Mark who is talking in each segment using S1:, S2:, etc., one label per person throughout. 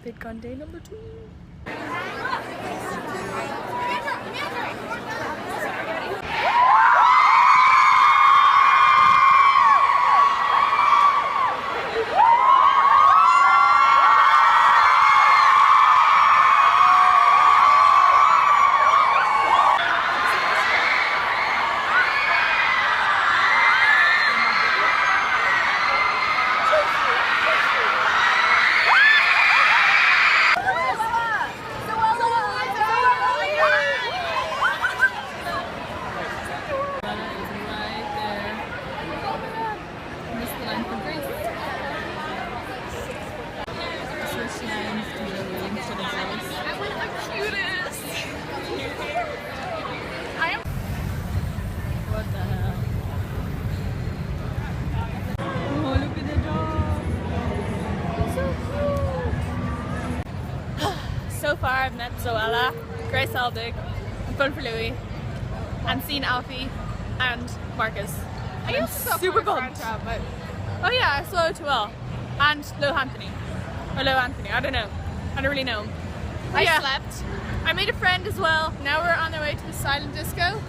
S1: Vidcon day number 2. So far I've met Zoella, Grace Aldig, and Fun for Louis, and seen Alfie and Marcus. I'm super bummed. But... oh yeah, I saw it well. And Low Anthony. Or Low Anthony, I don't know. I don't really know. But
S2: I slept.
S1: I made a friend as well. Now we're on our way to the silent disco.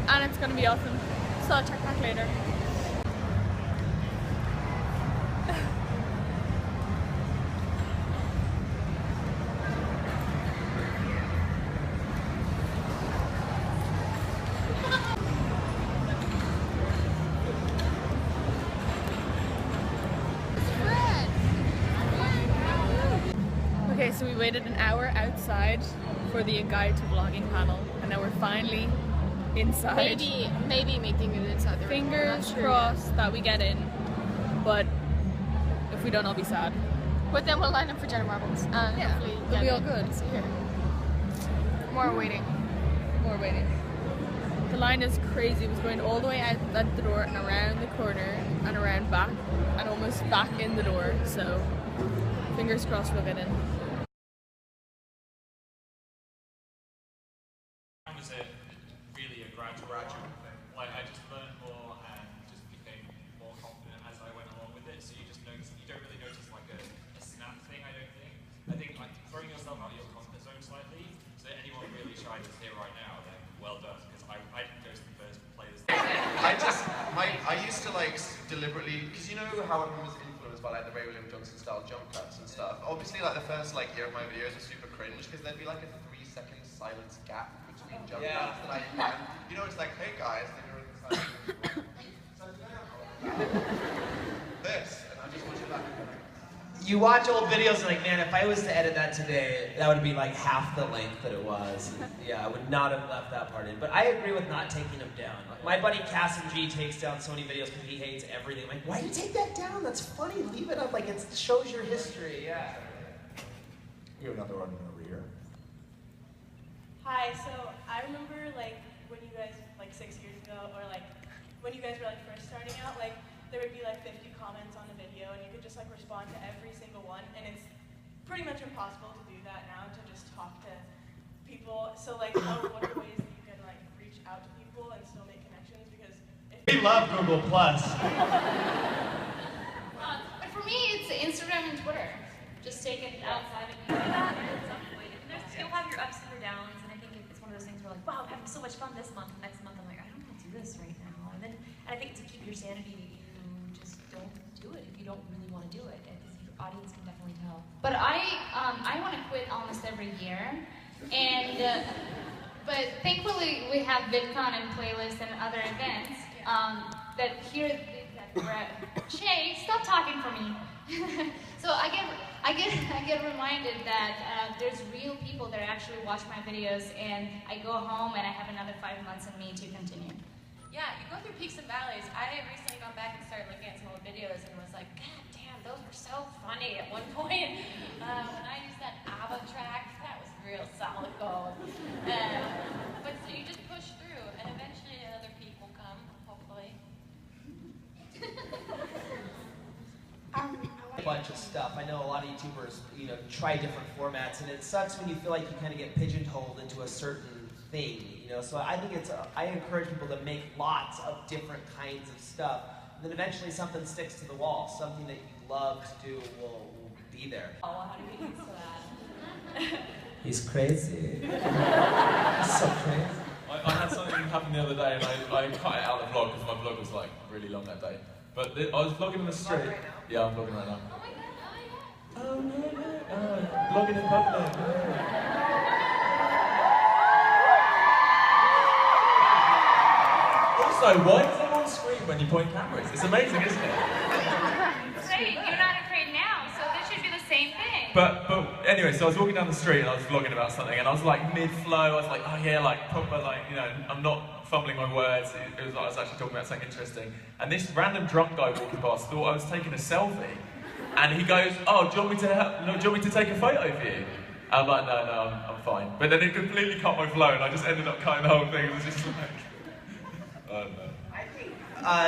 S1: And it's gonna be awesome. So I'll check back later. Okay, so we waited an hour outside for the guide to vlogging panel, and now we're finally inside.
S2: Maybe making it inside the room.
S1: Fingers crossed that we get in, but if we don't, I'll be sad.
S2: But then we'll line up for Jenna Marbles.
S1: Yeah, it'll be all good.
S2: Here. More waiting.
S1: More waiting. The line is crazy. It was going all the way out the door and around the corner and around back and almost back in the door. So fingers crossed we'll get in.
S3: Was it really a gradual thing? Like I just learned more and just became more confident as I went along with it. So you just notice, you don't really notice like a snap thing. I don't think. I think like throwing yourself out of your comfort zone slightly. So anyone really shy that's here right now, then well done, because I didn't go to the first play this.
S4: I used to like deliberately, because you know how everyone was influenced by like the Ray William Johnson style jump cuts and stuff. Obviously, like the first like year of my videos were super cringe because there'd be like a 3-second silence gap between jump cuts that I had. You know, it's like, hey guys, then you're in the silence. So this, and I just want you back.
S5: You watch old videos and like, man, if I was to edit that today, that would be like half the length that it was. And yeah, I would not have left that part in. But I agree with not taking them down. Like, my buddy Cassim G takes down so many videos because he hates everything. I'm like, why do you take that down? That's funny. Leave it up. Like, it shows your history. Yeah.
S4: We have another one over here.
S6: Hi, so I remember like when you guys, like 6 years ago, or like when you guys were like first starting out, like there would be like 50 comments on the video and you could just like respond to every single one, and it's pretty much impossible to do that now, to just talk to people. So like, what are ways that you can like reach out to people and still make connections? Because
S5: We love Google Plus.
S7: But for me, it's Instagram and Twitter. Just take it outside and use that at some point. You'll have your ups and your downs, and I think it's one of those things where like, wow, I'm having so much fun this month. Next month, I'm like, I don't want to do this right now. And I think to keep your sanity, you just don't do it if you don't really want to do it, because your audience can definitely tell. But I want to quit almost every year, and but thankfully we have Vidcon and playlists and other events that here that Shay, stop talking for me. So I get reminded that there's real people that actually watch my videos, and I go home and I have another 5 months in me to continue.
S8: Yeah, you go through peaks and valleys. I recently gone back and started looking at some old videos and was like, God damn, those were so funny at one point. When I used that ABBA track, that was real solid gold. But so you just push through, and eventually other people come, hopefully.
S5: A bunch of stuff. I know a lot of YouTubers, try different formats, and it sucks when you feel like you kind of get pigeonholed into a certain thing, So I think I encourage people to make lots of different kinds of stuff, and then eventually something sticks to the wall. Something that you love to do will be there.
S8: Oh, how do you get used to that?
S5: He's crazy. He's so crazy.
S3: I had something happen the other day and I cut it out of the vlog because my vlog was like really long that day. But I was vlogging in the street. Right, yeah, I'm vlogging right now.
S8: Oh my god,
S3: Oh no. Vlogging in public. Also, why is it on screen when you point cameras? It's amazing, isn't it?
S8: Great, you're not afraid now, so this should be the same thing.
S3: But anyway, so I was walking down the street and I was vlogging about something and I was like mid-flow, I was like, oh yeah, like proper, like, you know, I'm not fumbling my words, it was like I was actually talking about something interesting. And this random drunk guy walking past thought I was taking a selfie. And he goes, oh, do you want me to take a photo of you? I'm like, no, I'm fine. But then it completely cut my flow and I just ended up cutting the whole thing. It was just like, I don't know.
S5: I think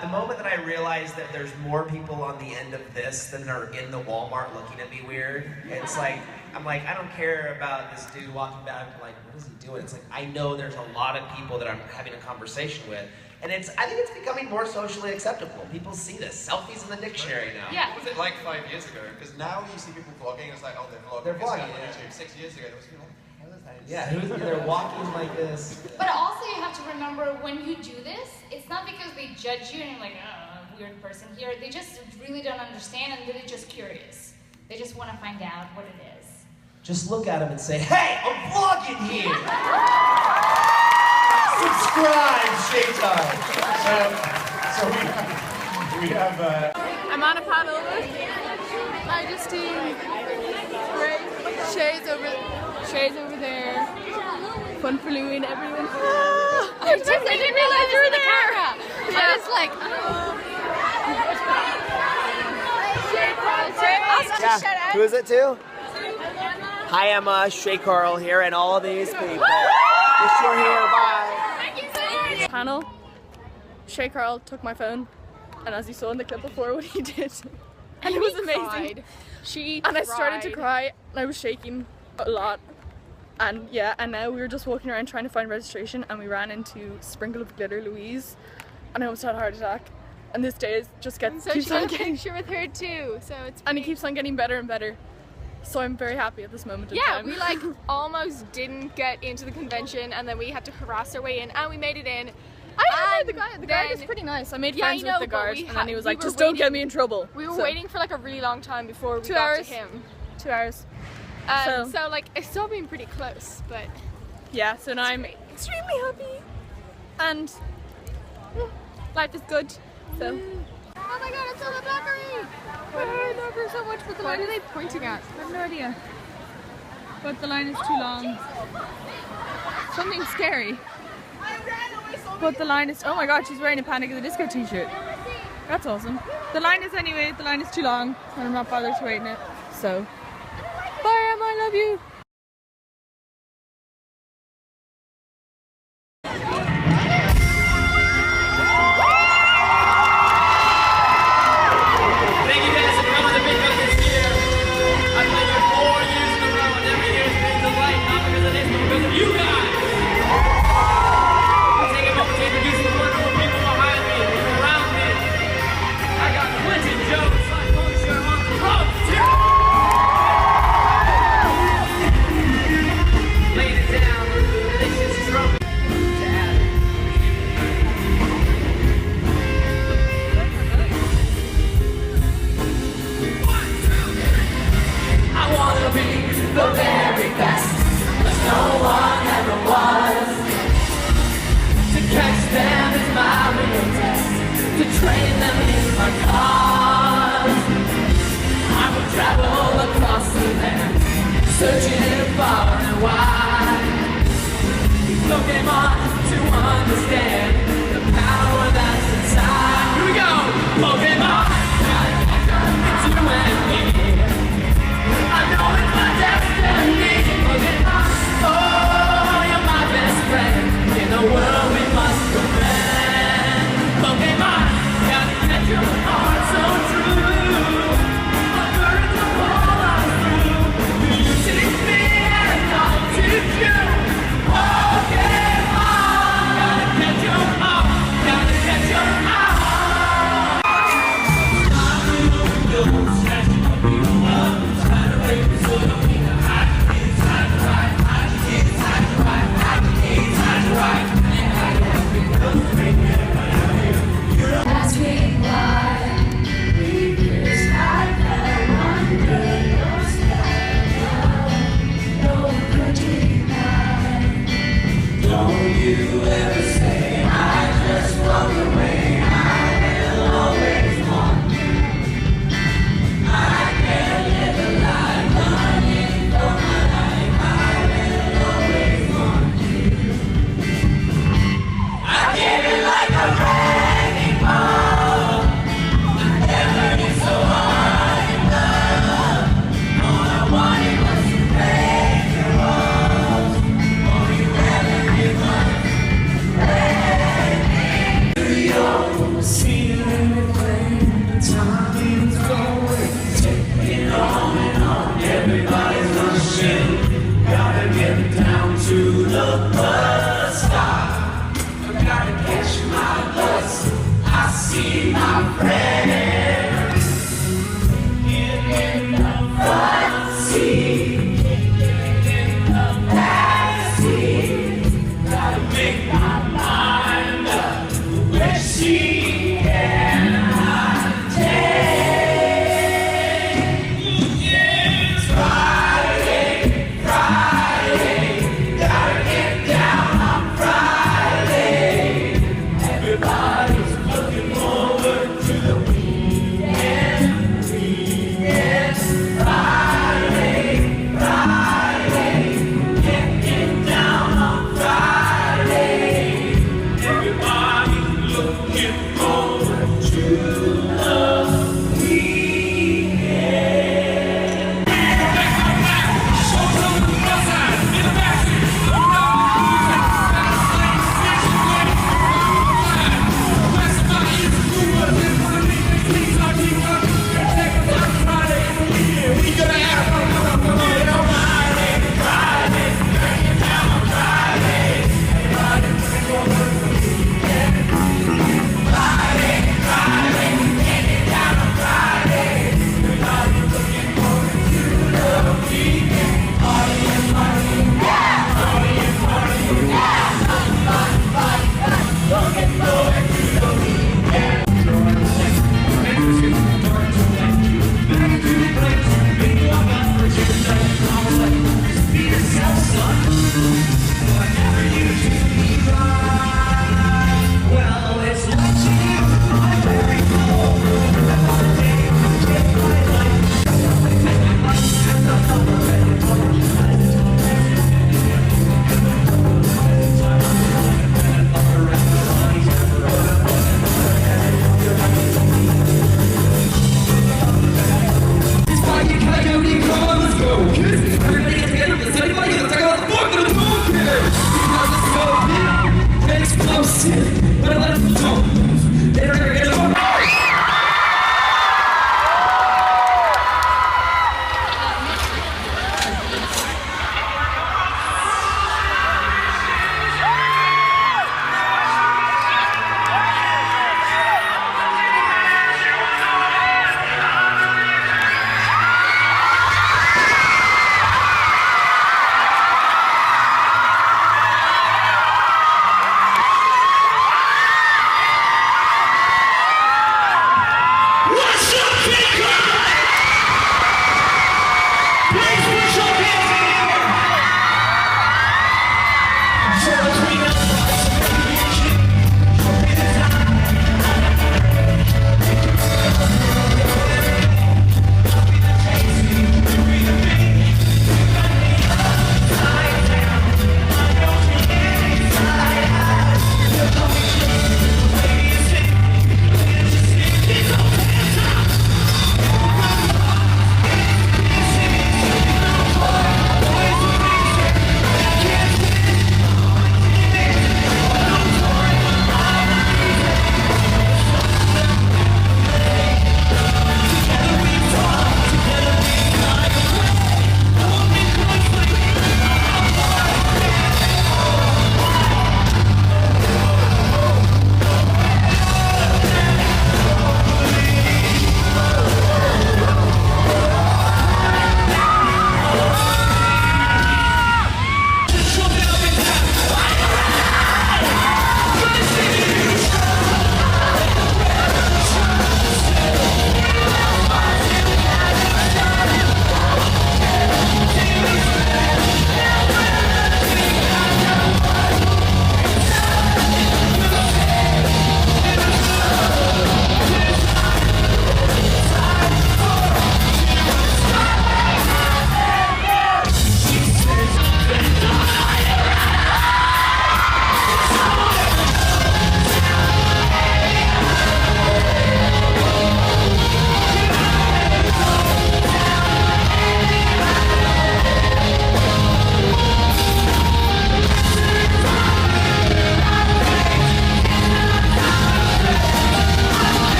S5: the moment that I realized that there's more people on the end of this than are in the Walmart looking at me weird, it's like, I'm like, I don't care about this dude walking back, like, what is he doing? It's like, I know there's a lot of people that I'm having a conversation with, and I think it's becoming more socially acceptable. People see this. Selfies in the dictionary now.
S8: Yeah.
S4: What was it like 5 years ago? Because now you see people vlogging, it's like, oh, they're vlogging.
S5: They're vlogging,
S4: on
S5: yeah.
S4: YouTube. 6 years ago, there was people like, what the hell is that?
S5: Yeah, they're walking like this.
S9: But also you have to remember when you do this, it's not because they judge you and you're like, oh, weird person here. They just really don't understand and they're just curious. They just want to find out what it is.
S5: Just look at them and say, hey, I'm vlogging here! Subscribe, Shaytime!
S10: So we have
S1: I'm on a panel with my Justine, Ray, Shay's over there, Fun for Louie and everyone. I didn't realize you were there! Yeah. I was like,
S11: Yeah. Who is it to? Hi Emma, Shay Carl here, and all of these people. Wish you're here, bye.
S1: thank you so much! Panel, Shay Carl took my phone, and as you saw in the clip before what he did, and it was amazing. And I started to cry, and I was shaking a lot. And yeah, and now we were just walking around trying to find registration, and we ran into Sprinkle of Glitter Louise, and I almost had a heart attack. And this day just keeps on getting
S2: picture with her too, so it's
S1: and it keeps on getting better and better. So I'm very happy at this moment in time.
S2: we like almost didn't get into the convention, and then we had to harass our way in, and we made it in.
S1: The guard was pretty nice. I made friends with the guard, and then he was like, just
S2: waiting,
S1: don't get me in trouble.
S2: We were waiting for like a really long time before we
S1: 2
S2: got
S1: hours.
S2: to him.
S1: 2 hours.
S2: So like it's still been pretty close, but
S1: yeah, so now I'm extremely happy, and life is good. So.
S2: Oh my god, it's on the bakery! I love her so much, but the line are they pointing at?
S1: I have no idea. But the line is too long. Something scary. But the line is, oh my god, she's wearing a Panic at the Disco t-shirt. That's awesome. The line is too long, and I'm not bothered to wait in it. So, bye Emma, I love you.
S5: Thank you guys for coming to Vidcon this year. I've been here 4 years in a row, and every year has been a delight, not because of this, but because of you guys. I'll take a moment to introduce the wonderful people behind me and around me. I got Clinton Jones, my publisher on the road. Laying it down with the delicious trumpet. I wanna be the very best, as no one ever was. To catch them is my real test, to train them in my cause. I will travel across the land, searching far and wide. Pokemon to understand the power that's inside. Here we go! Pokemon, it's you and me. I know it's my destiny. Pokemon, oh, you're my best friend. In the world we must defend. Pokemon, gotta get your heart so true. A courage to pull us through. You teach me and I'll teach you. Pokemon, gotta get your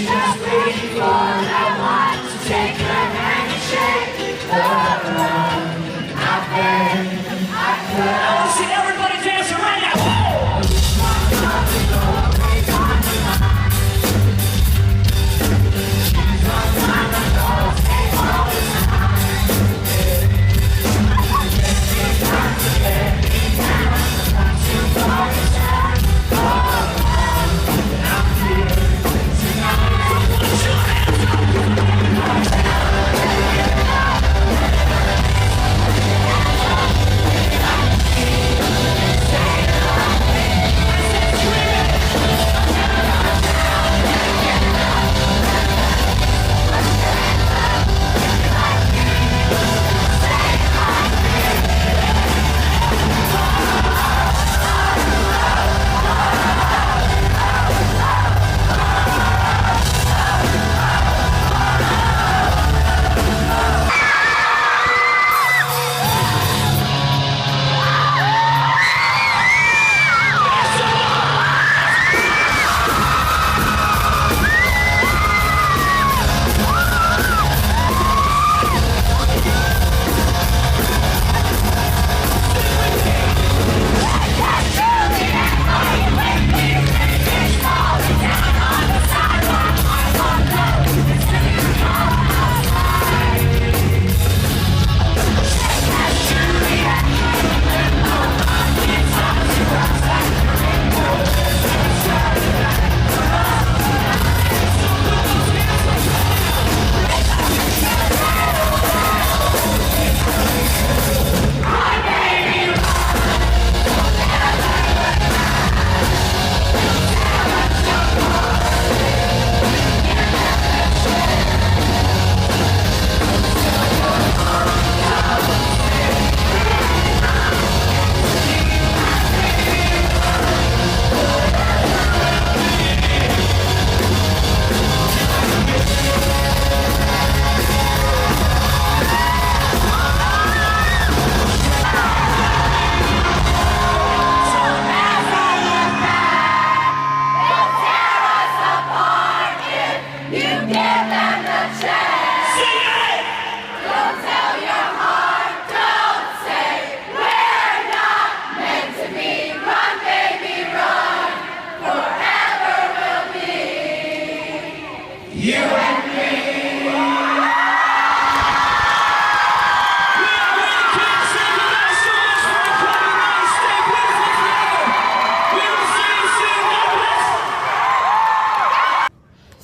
S12: just waiting for that one to take her hand and shake the love I want to see everybody dancing right now.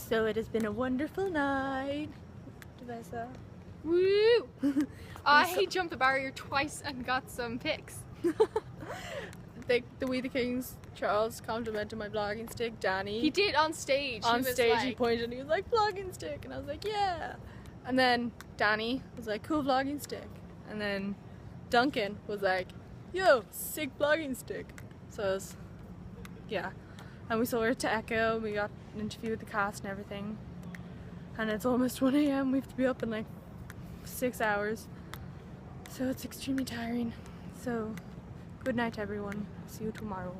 S1: So it has been a wonderful night.
S2: Woo! I jumped the barrier twice and got some pics.
S1: The We the Kings, Charles complimented my vlogging stick. Danny.
S2: He did on stage.
S1: On
S2: he was
S1: stage,
S2: like,
S1: he pointed and he was like, vlogging stick. And I was like, yeah. And then Danny was like, cool vlogging stick. And then Duncan was like, yo, sick vlogging stick. So it was, yeah. And we sold it to Echo. We got an interview with the cast and everything. And it's almost 1 AM. We have to be up in like 6 hours. So it's extremely tiring. So good night, everyone. See you tomorrow.